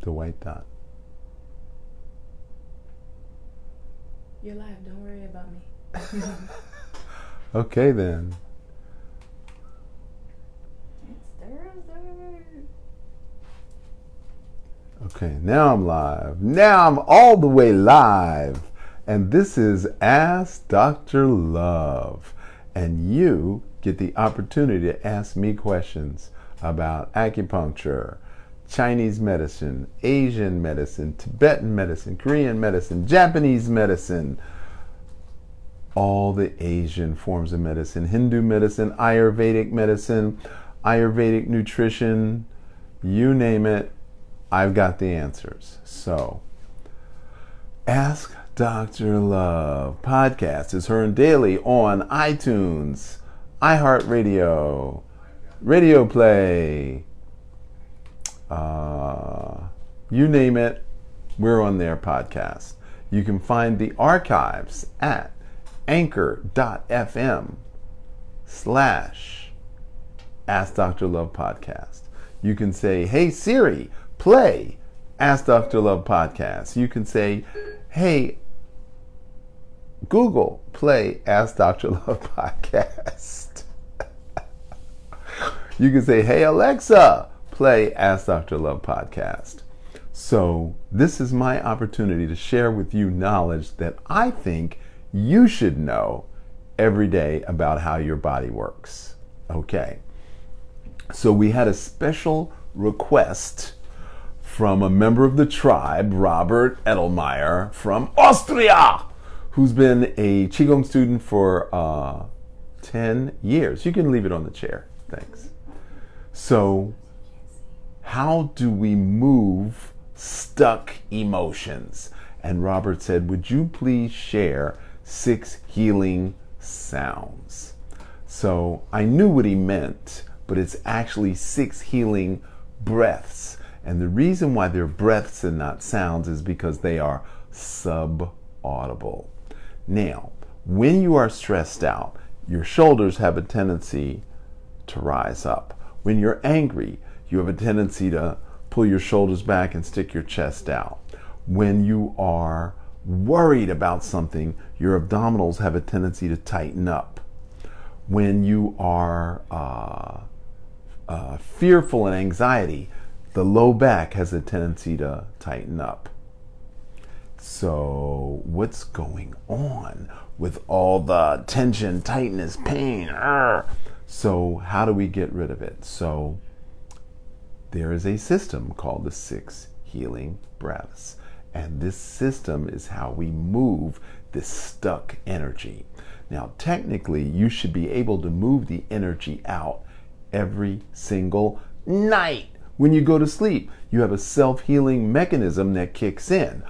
The white dot. You're live. Don't worry about me. Okay then. It's Thursday. Okay, now I'm live. Now I'm all the way live. And this is Ask Dr. Love. And you get the opportunity to ask me questions about acupuncture, Chinese medicine, Asian medicine, Tibetan medicine, Korean medicine, Japanese medicine, all the Asian forms of medicine, Hindu medicine, Ayurvedic medicine, Ayurvedic nutrition, you name it, I've got the answers. So, Ask Dr. Love podcast is heard daily on iTunes, iHeartRadio, Radio Play, you name it, we're on their podcast. You can find the archives at anchor.fm/Ask Dr. Love podcast. You can say, hey Siri, play Ask Dr. Love podcast. You can say, hey Google, play Ask Dr. Love podcast. You can say, hey Alexa, play Ask Dr. Love podcast. So this is my opportunity to share with you knowledge that I think you should know every day about how your body works. Okay. So we had a special request from a member of the tribe, Robert Edelmeyer from Austria, who's been a Qigong student for 10 years. You can leave it on the chair. Thanks. So how do we move stuck emotions? And Robert said, would you please share 6 healing sounds? So I knew what he meant, but it's actually 6 healing breaths. And the reason why they're breaths and not sounds is because they are sub-audible. Now, when you are stressed out, your shoulders have a tendency to rise up. When you're angry, you have a tendency to pull your shoulders back and stick your chest out. When you are worried about something, your abdominals have a tendency to tighten up. When you are fearful and anxiety, the low back has a tendency to tighten up. So what's going on with all the tension, tightness, pain? So how do we get rid of it? So there is a system called the 6 healing breaths. And this system is how we move this stuck energy. Now, technically, you should be able to move the energy out every single night. When you go to sleep, you have a self-healing mechanism that kicks in.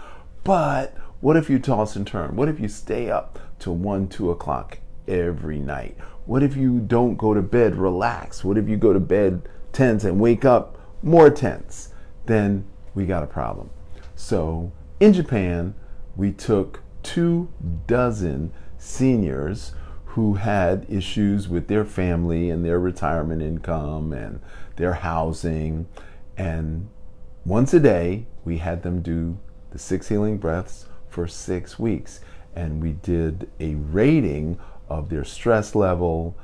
But what if you toss and turn? What if you stay up till 1, 2 o'clock every night? What if you don't go to bed relaxed? What if you go to bed tense and wake up more tense? Then we got a problem. So in Japan, we took 24 seniors who had issues with their family and their retirement income and their housing. And once a day, we had them do the 6 healing breaths for 6 weeks. And we did a rating of their stress level,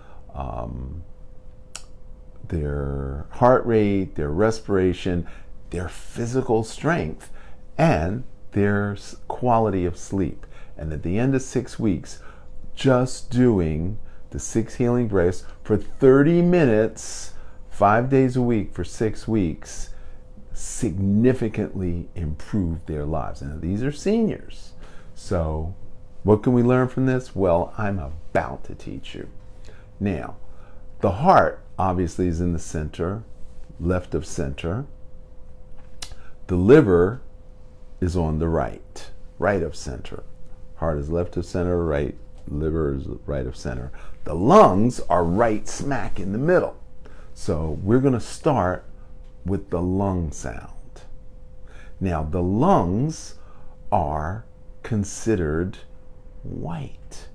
their heart rate, their respiration, their physical strength, and their quality of sleep. And at the end of 6 weeks, just doing the 6 healing breaths for 30 minutes, 5 days a week for 6 weeks, significantly improved their lives. And these are seniors. So what can we learn from this? Well, I'm about to teach you. Now, the heart obviously is in the center, left of center. The liver is on the right, right of center. Heart is left of center, right, liver is right of center. The lungs are right smack in the middle. So we're going to start with the lung sound. Now, the lungs are considered white.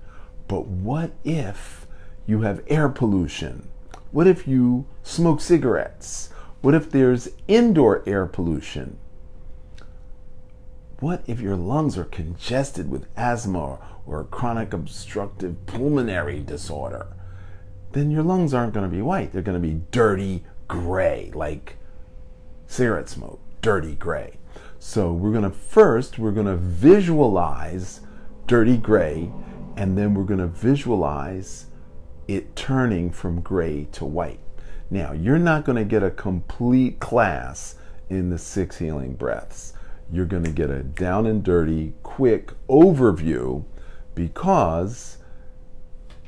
But what if you have air pollution? What if you smoke cigarettes? What if there's indoor air pollution? What if your lungs are congested with asthma or chronic obstructive pulmonary disorder? Then your lungs aren't going to be white. They're going to be dirty gray, like cigarette smoke, dirty gray. So we're going to visualize dirty gray, and then we're going to visualize it turning from gray to white. Now, you're not going to get a complete class in the 6 healing breaths. You're going to get a down and dirty, quick overview because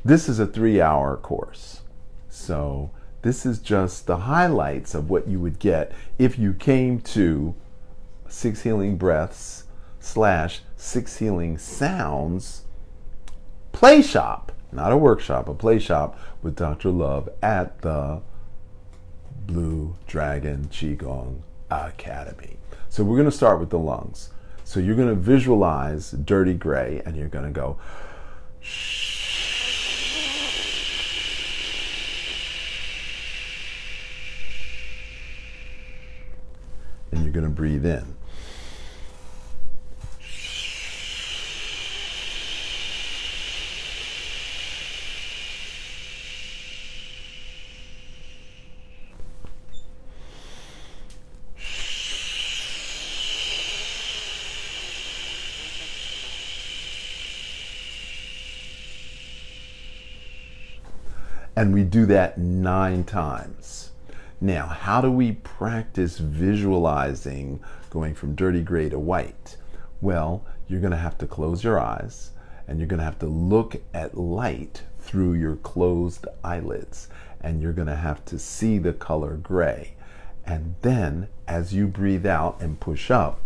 this is a 3-hour course. So this is just the highlights of what you would get if you came to 6 healing breaths / 6 healing sounds play shop, not a workshop, a play shop with Dr. Love at the Blue Dragon Qigong Academy. So we're going to start with the lungs. So you're going to visualize dirty gray, and you're going to go shh. And you're going to breathe in. And we do that 9 times. Now, how do we practice visualizing going from dirty gray to white? Well, you're going to have to close your eyes, and you're going to have to look at light through your closed eyelids, and you're going to have to see the color gray. And then, as you breathe out and push up,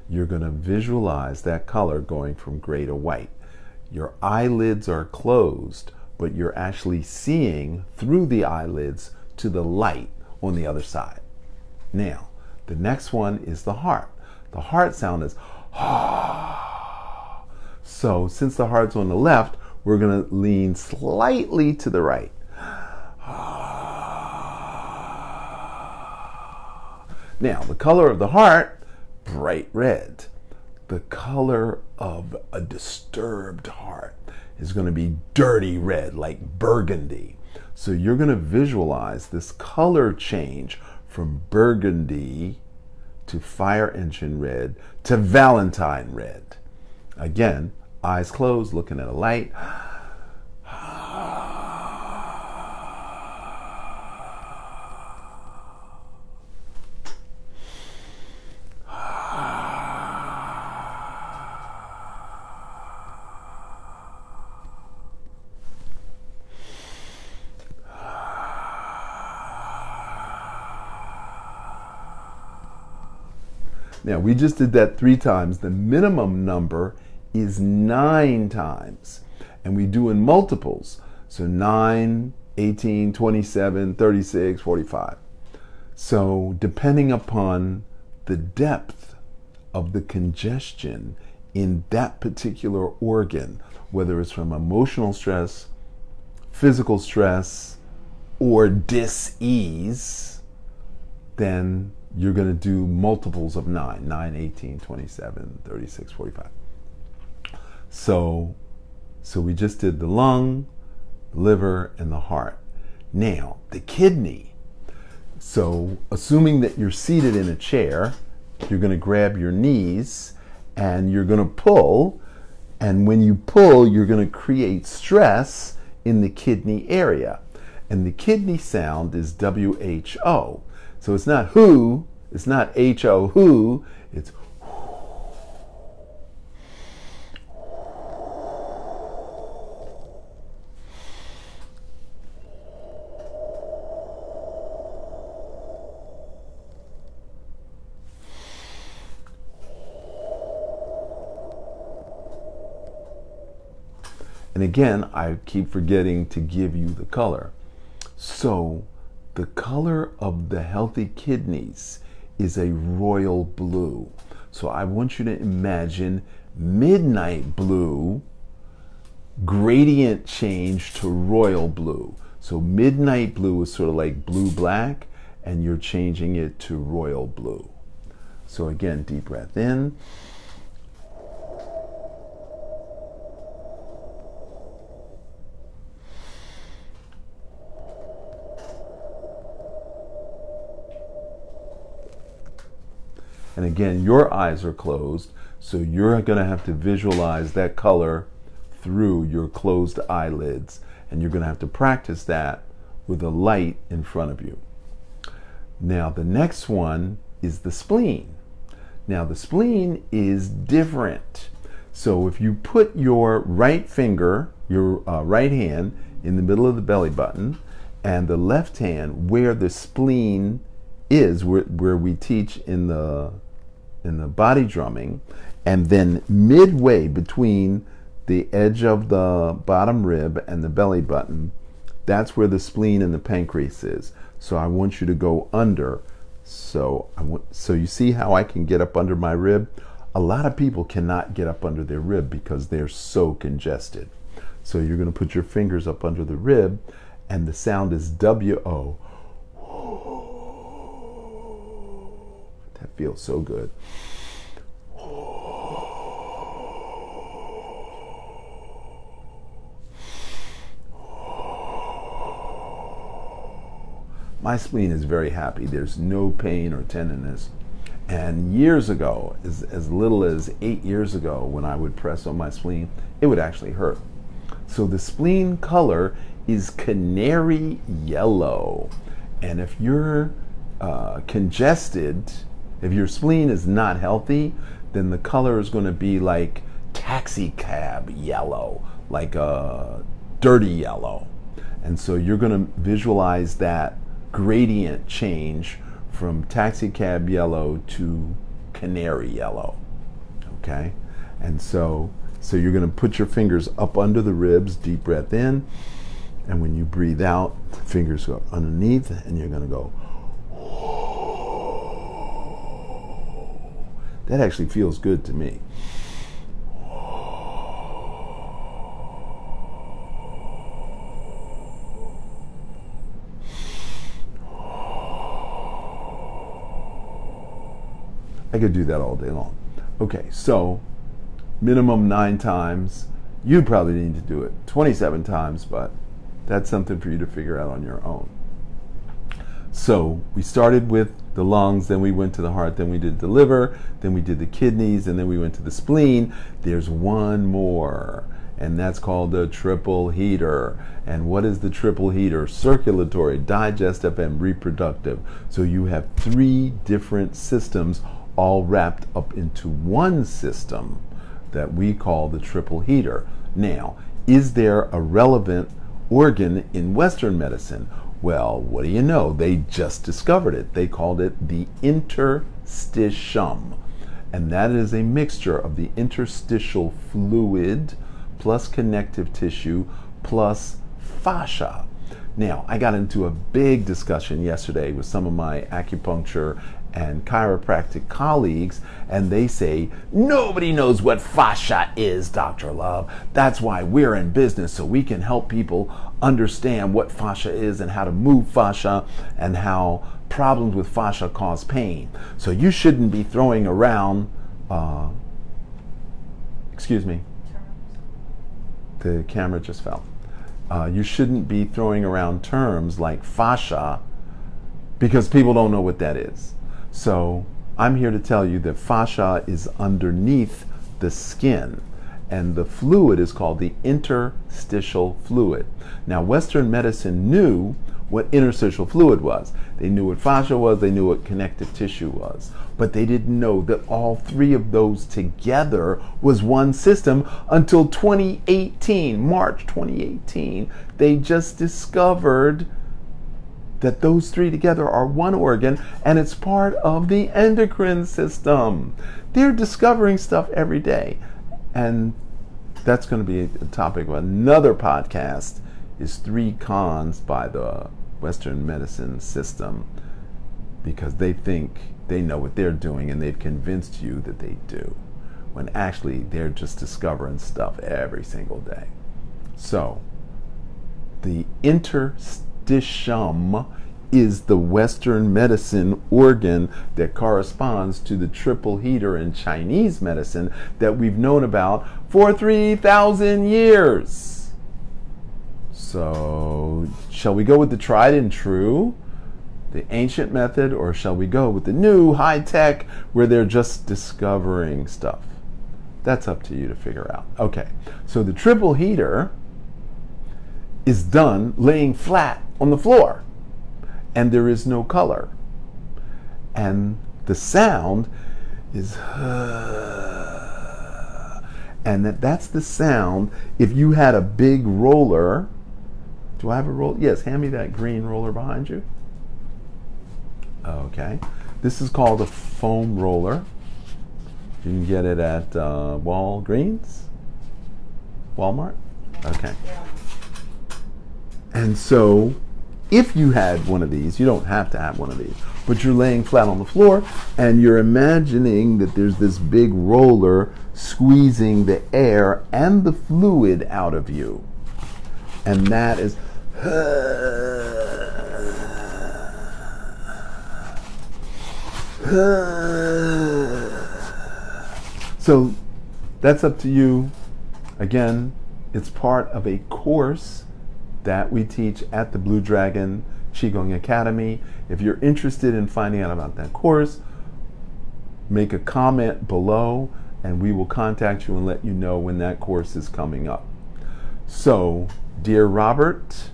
you're going to visualize that color going from gray to white. Your eyelids are closed, but you're actually seeing through the eyelids to the light on the other side. Now, the next one is the heart. The heart sound is ah. So since the heart's on the left, we're going to lean slightly to the right. Now, the color of the heart, bright red. The color of a disturbed heart is going to be dirty red, like burgundy. So you're going to visualize this color change from burgundy to fire engine red to Valentine red. Again, eyes closed, looking at a light. Now, we just did that 3 times. The minimum number is 9 times. And we do in multiples. So 9, 18, 27, 36, 45. So depending upon the depth of the congestion in that particular organ, whether it's from emotional stress, physical stress, or dis-ease, then you're going to do multiples of 9, 9, 18, 27, 36, 45. So we just did the lung, liver, and the heart. Now, the kidney. So assuming that you're seated in a chair, you're going to grab your knees and you're going to pull. And when you pull, you're going to create stress in the kidney area. And the kidney sound is WHO. So it's not who, it's not H-O, who, it's and again, I keep forgetting to give you the color. So the color of the healthy kidneys is a royal blue. So I want you to imagine midnight blue, gradient change to royal blue. So midnight blue is sort of like blue-black, and you're changing it to royal blue. So again, deep breath in. And again, your eyes are closed, so you're going to have to visualize that color through your closed eyelids. And you're going to have to practice that with a light in front of you. Now, the next one is the spleen. Now, the spleen is different. So if you put your right finger, your right hand, in the middle of the belly button, and the left hand where the spleen is, where we teach in the body drumming, and then midway between the edge of the bottom rib and the belly button, that's where the spleen and the pancreas is. So I want you to go under. So you see how I can get up under my rib? A lot of people cannot get up under their rib because they're so congested. So you're going to put your fingers up under the rib, and the sound is W-O. That feels so good. My spleen is very happy. There's no pain or tenderness. And years ago, as little as 8 years ago, when I would press on my spleen, it would actually hurt. So the spleen color is canary yellow. And if you're congested, if your spleen is not healthy, then the color is going to be like taxi cab yellow, like a dirty yellow. And so you're going to visualize that gradient change from taxi cab yellow to canary yellow. Okay? And so you're going to put your fingers up under the ribs, deep breath in, and when you breathe out, fingers go underneath, and you're going to go. That actually feels good to me. I could do that all day long. Okay, so minimum 9 times. You probably need to do it 27 times, but that's something for you to figure out on your own. So we started with the lungs, then we went to the heart, then we did the liver, then we did the kidneys, and then we went to the spleen. There's one more, and that's called the triple heater. And what is the triple heater? Circulatory, digestive, and reproductive. So you have 3 different systems all wrapped up into one system that we call the triple heater. Now, is there a relevant organ in Western medicine? Well, what do you know? They just discovered it. They called it the interstitium. And that is a mixture of the interstitial fluid plus connective tissue plus fascia. Now, I got into a big discussion yesterday with some of my acupuncture and chiropractic colleagues, and they say, nobody knows what fascia is, Dr. Love. That's why we're in business, so we can help people understand what fascia is and how to move fascia and how problems with fascia cause pain. So you shouldn't be throwing around, excuse me, the camera just fell. You shouldn't be throwing around terms like fascia because people don't know what that is. So I'm here to tell you that fascia is underneath the skin, and the fluid is called the interstitial fluid. Now, Western medicine knew what interstitial fluid was. They knew what fascia was, they knew what connective tissue was, but they didn't know that all 3 of those together was one system until 2018, March 2018. They just discovered that those 3 together are one organ, and it's part of the endocrine system. They're discovering stuff every day. And that's going to be a topic of another podcast, is 3 cons by the Western medicine system, because they think they know what they're doing and they've convinced you that they do, when actually they're just discovering stuff every single day. So the interstitium is the Western medicine organ that corresponds to the triple heater in Chinese medicine that we've known about for 3,000 years. So shall we go with the tried and true? the ancient method, or shall we go with the new high tech where they're just discovering stuff? That's up to you to figure out. Okay, so the triple heater is done laying flat on the floor, and there is no color. And the sound is and that's the sound. If you had a big roller, do I have a roller? Yes, hand me that green roller behind you. Okay, this is called a foam roller. You can get it at Walgreens, Walmart. Okay. And so if you had one of these, you don't have to have one of these, but you're laying flat on the floor and you're imagining that there's this big roller squeezing the air and the fluid out of you. And that is so that's up to you. Again, it's part of a course that we teach at the Blue Dragon Qigong Academy. If you're interested in finding out about that course, make a comment below and we will contact you and let you know when that course is coming up. So, dear Robert,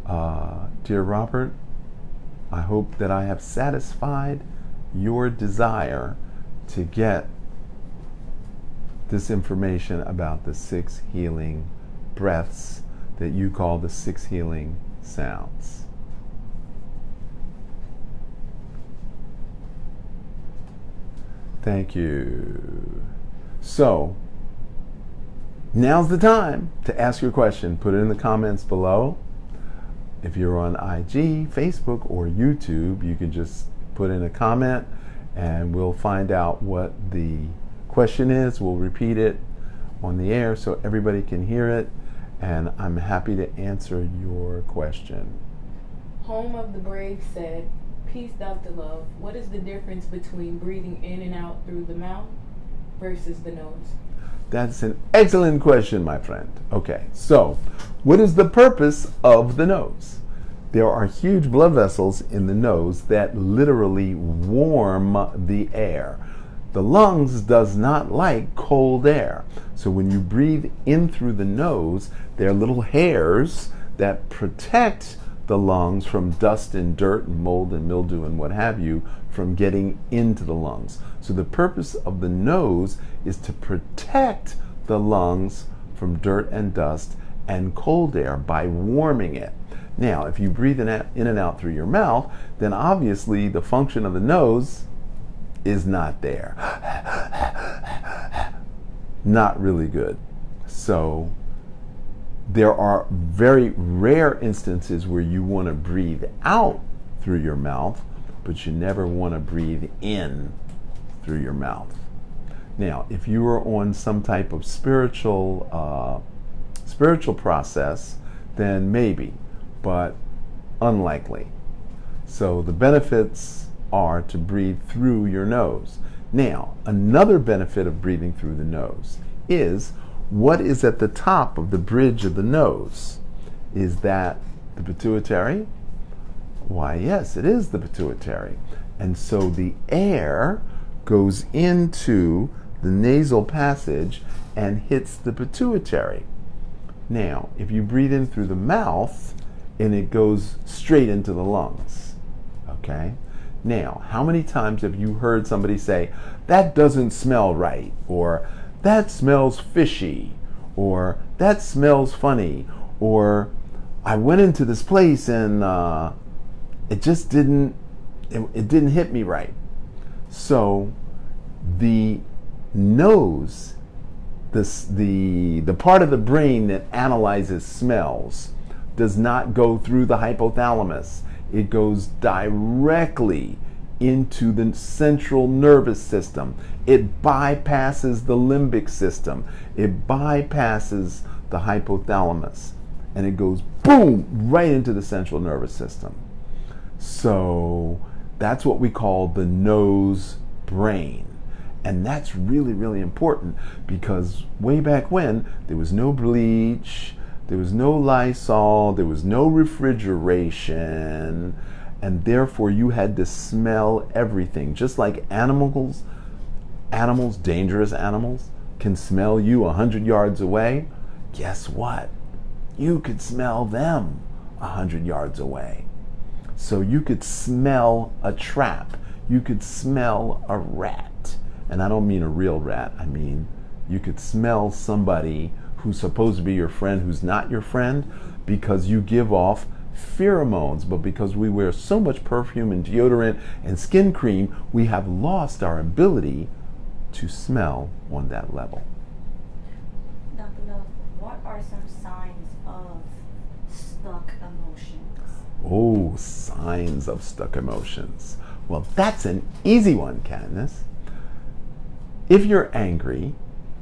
I hope that I have satisfied your desire to get this information about the 6 healing breaths that you call the 6 healing sounds. Thank you. So, now's the time to ask your question. Put it in the comments below. If you're on IG, Facebook, or YouTube, you can just put in a comment and we'll find out what the question is. We'll repeat it on the air so everybody can hear it, and I'm happy to answer your question. Home of the Brave said, "Peace, Dr. Love. What is the difference between breathing in and out through the mouth versus the nose?" That's an excellent question, my friend. Okay, so what is the purpose of the nose? There are huge blood vessels in the nose that literally warm the air. The lungs does not like cold air. So when you breathe in through the nose, there are little hairs that protect the lungs from dust and dirt and mold and mildew and what have you from getting into the lungs. So the purpose of the nose is to protect the lungs from dirt and dust and cold air by warming it. Now, if you breathe in and out through your mouth, then obviously the function of the nose is not there. Not really good. So there are very rare instances where you want to breathe out through your mouth, but you never want to breathe in through your mouth. Now, if you are on some type of spiritual process, then maybe, but unlikely. So the benefits are to breathe through your nose. Now, another benefit of breathing through the nose is what is at the top of the bridge of the nose. Is that the pituitary? Why, yes, it is the pituitary. And so the air goes into the nasal passage and hits the pituitary. Now, if you breathe in through the mouth, and it goes straight into the lungs. Okay? Now, how many times have you heard somebody say, "That doesn't smell right," or "That smells fishy," or "That smells funny," or "I went into this place and it just didn't hit me right"? So the nose, the part of the brain that analyzes smells, does not go through the hypothalamus. It goes directly into the central nervous system. It bypasses the limbic system. It bypasses the hypothalamus. And it goes boom, right into the central nervous system. So that's what we call the nose brain. And that's really, really important because way back when, there was no bleach, there was no Lysol, there was no refrigeration, and therefore you had to smell everything. Just like animals, dangerous animals, can smell you 100 yards away, guess what? You could smell them 100 yards away. So you could smell a trap. You could smell a rat. And I don't mean a real rat. I mean, you could smell somebody who's supposed to be your friend who's not your friend, because you give off pheromones. But because we wear so much perfume and deodorant and skin cream, we have lost our ability to smell on that level. Dr. Love, what are some signs of stuck emotions? Oh, signs of stuck emotions. Well, that's an easy one, Katniss. If you're angry,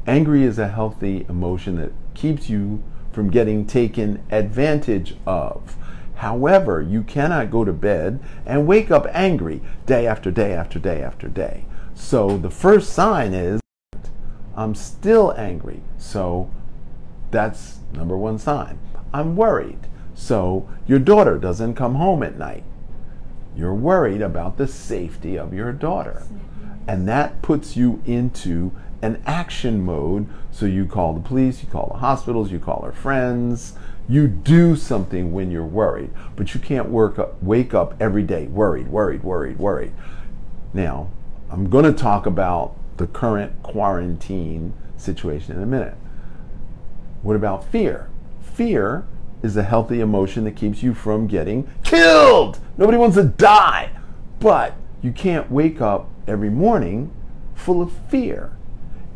angry is a healthy emotion that keeps you from getting taken advantage of. However, you cannot go to bed and wake up angry day after day after day after day. So the first sign is, I'm still angry. So that's number one sign. I'm worried. So your daughter doesn't come home at night. You're worried about the safety of your daughter. And that puts you into an action mode. So you call the police, you call the hospitals, you call her friends. You do something when you're worried. But you can't wake up every day worried, worried, worried, worried. Now, I'm going to talk about the current quarantine situation in a minute. What about fear? Fear is a healthy emotion that keeps you from getting killed. Nobody wants to die. But you can't wake up every morning full of fear.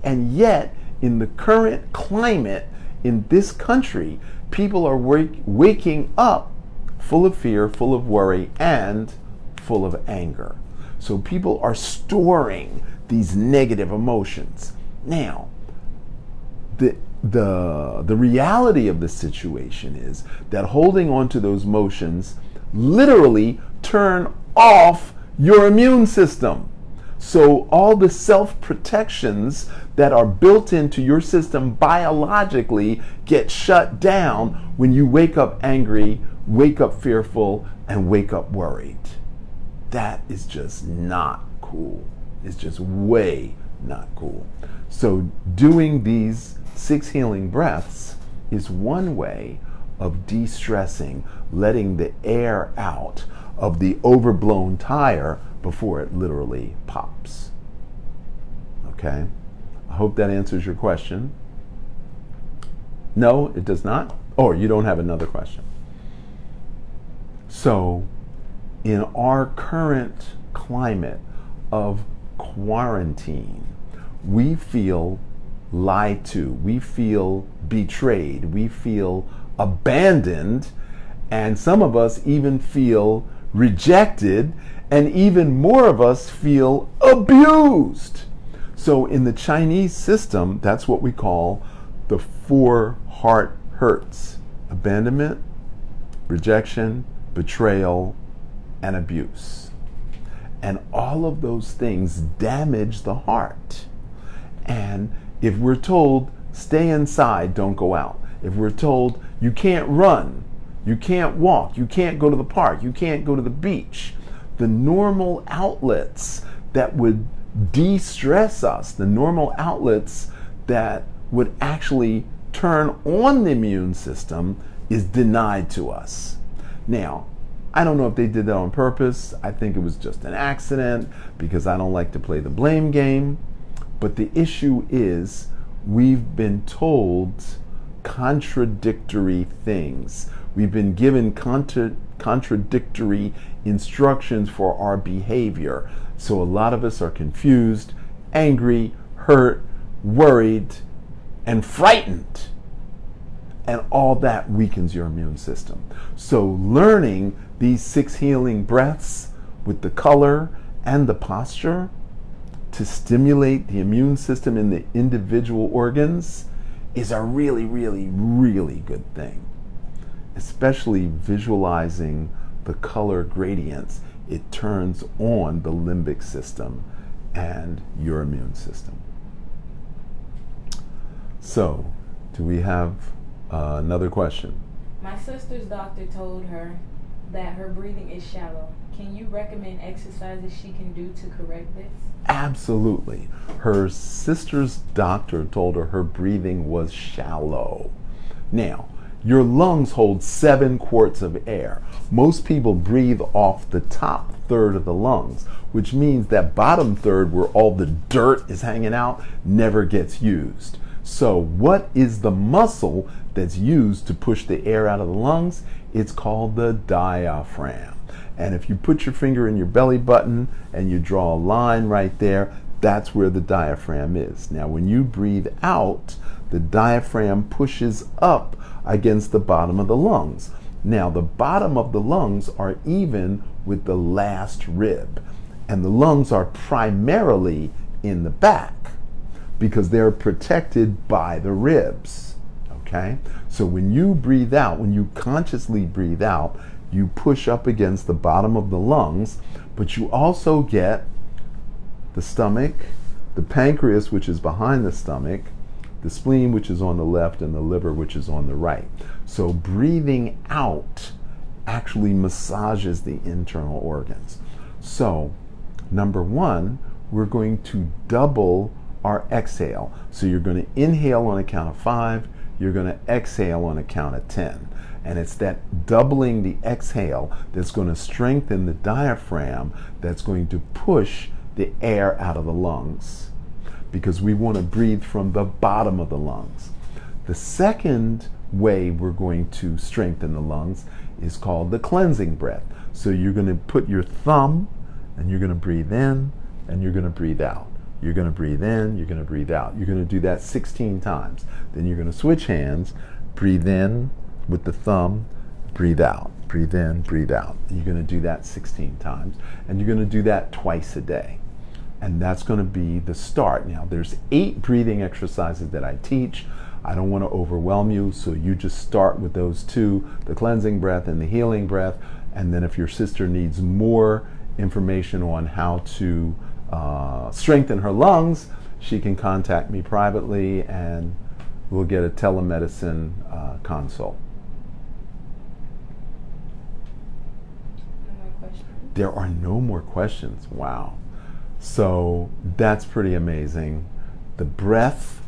And yet, in the current climate in this country, people are waking up full of fear, full of worry, and full of anger. So people are storing these negative emotions. Now, the reality of the situation is that holding on to those emotions literally turn off your immune system. So all the self-protections that are built into your system biologically get shut down when you wake up angry, wake up fearful, and wake up worried. That is just not cool. It's just way not cool. So doing these 6 healing breaths is one way of de-stressing, letting the air out of the overblown tire before it literally pops. Okay? I hope that answers your question. No, it does not? Or you don't have another question. So, in our current climate of quarantine, we feel lied to, we feel betrayed, we feel abandoned, and some of us even feel rejected, and even more of us feel abused. So in the Chinese system, that's what we call the 4 heart hurts: abandonment, rejection, betrayal, and abuse. And all of those things damage the heart. And if we're told, stay inside, don't go out. If we're told, you can't run, you can't walk, you can't go to the park, you can't go to the beach, the normal outlets that would de-stress us, the normal outlets that would actually turn on the immune system, is denied to us. Now, I don't know if they did that on purpose. I think it was just an accident, because I don't like to play the blame game. But the issue is, we've been told contradictory things. We've been given contradictory instructions for our behavior. So a lot of us are confused, angry, hurt, worried, and frightened. And all that weakens your immune system. So learning these 6 healing breaths with the color and the posture to stimulate the immune system in the individual organs is a really, really, really good thing. Especially visualizing the color gradients. It turns on the limbic system and your immune system. So, do we have another question? My sister's doctor told her that her breathing is shallow. Can you recommend exercises she can do to correct this? Absolutely. Her sister's doctor told her breathing was shallow. Now, your lungs hold 7 quarts of air. Most people breathe off the top third of the lungs, which means that bottom third, where all the dirt is hanging out, never gets used. So what is the muscle that's used to push the air out of the lungs? It's called the diaphragm. And if you put your finger in your belly button and you draw a line right there, that's where the diaphragm is. Now, when you breathe out, the diaphragm pushes up against the bottom of the lungs. Now, the bottom of the lungs are even with the last rib, and the lungs are primarily in the back because they're protected by the ribs. Okay? So when you breathe out, when you consciously breathe out, you push up against the bottom of the lungs, but you also get the stomach, the pancreas, which is behind the stomach, the spleen, which is on the left, and the liver, which is on the right. So breathing out actually massages the internal organs. So, number 1, we're going to double our exhale. So you're going to inhale on a count of 5, you're going to exhale on a count of 10. And it's that doubling the exhale that's going to strengthen the diaphragm, that's going to push the air out of the lungs, because we want to breathe from the bottom of the lungs. The second way we're going to strengthen the lungs is called the cleansing breath. So you're going to put your thumb and you're going to breathe in and you're going to breathe out. You're going to breathe in, you're going to breathe out. You're going to do that 16 times. Then you're going to switch hands, breathe in with the thumb, breathe out, breathe in, breathe out. You're going to do that 16 times, and you're going to do that twice a day. And that's going to be the start. Now, there's 8 breathing exercises that I teach. I don't want to overwhelm you, so you just start with those 2, the cleansing breath and the healing breath. And then if your sister needs more information on how to strengthen her lungs, she can contact me privately and we'll get a telemedicine consult. No more questions? There are no more questions. Wow. So that's pretty amazing. The breath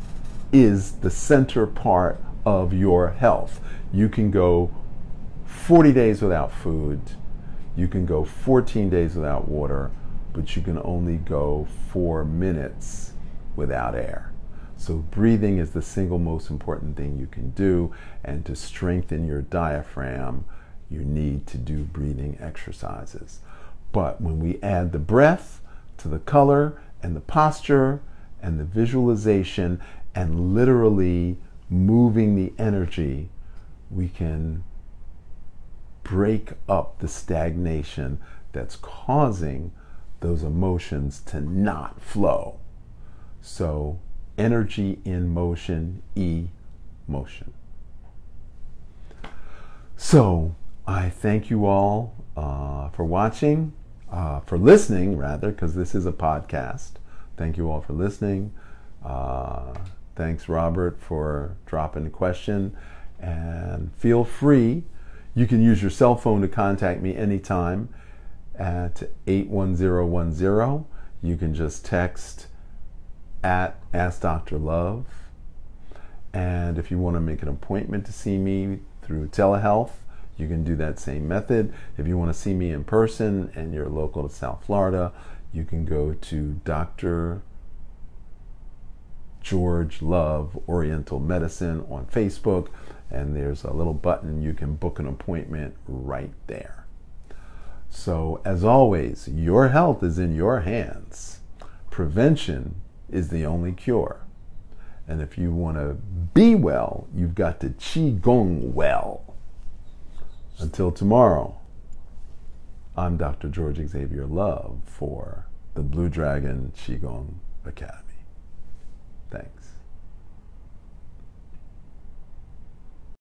is the center part of your health. You can go 40 days without food. You can go 14 days without water, but you can only go 4 minutes without air. So breathing is the single most important thing you can do, and to strengthen your diaphragm, you need to do breathing exercises. But when we add the breath to the color and the posture and the visualization and literally moving the energy, we can break up the stagnation that's causing those emotions to not flow. So energy in motion, motion. So I thank you all for watching, for listening rather, because this is a podcast. Thank you all for listening. Thanks, Robert, for dropping the question. And feel free, you can use your cell phone to contact me anytime at 81010. You can just text at Ask Dr.Love. And if you want to make an appointment to see me through telehealth, you can do that same method. If you want to see me in person and you're local to South Florida, you can go to Dr. George Love Oriental Medicine on Facebook, and there's a little button you can book an appointment right there. So as always, your health is in your hands. Prevention is the only cure. And if you want to be well, you've got to Qigong well. Until tomorrow, I'm Dr. George Xavier Love for the Blue Dragon Qigong Academy. Thanks.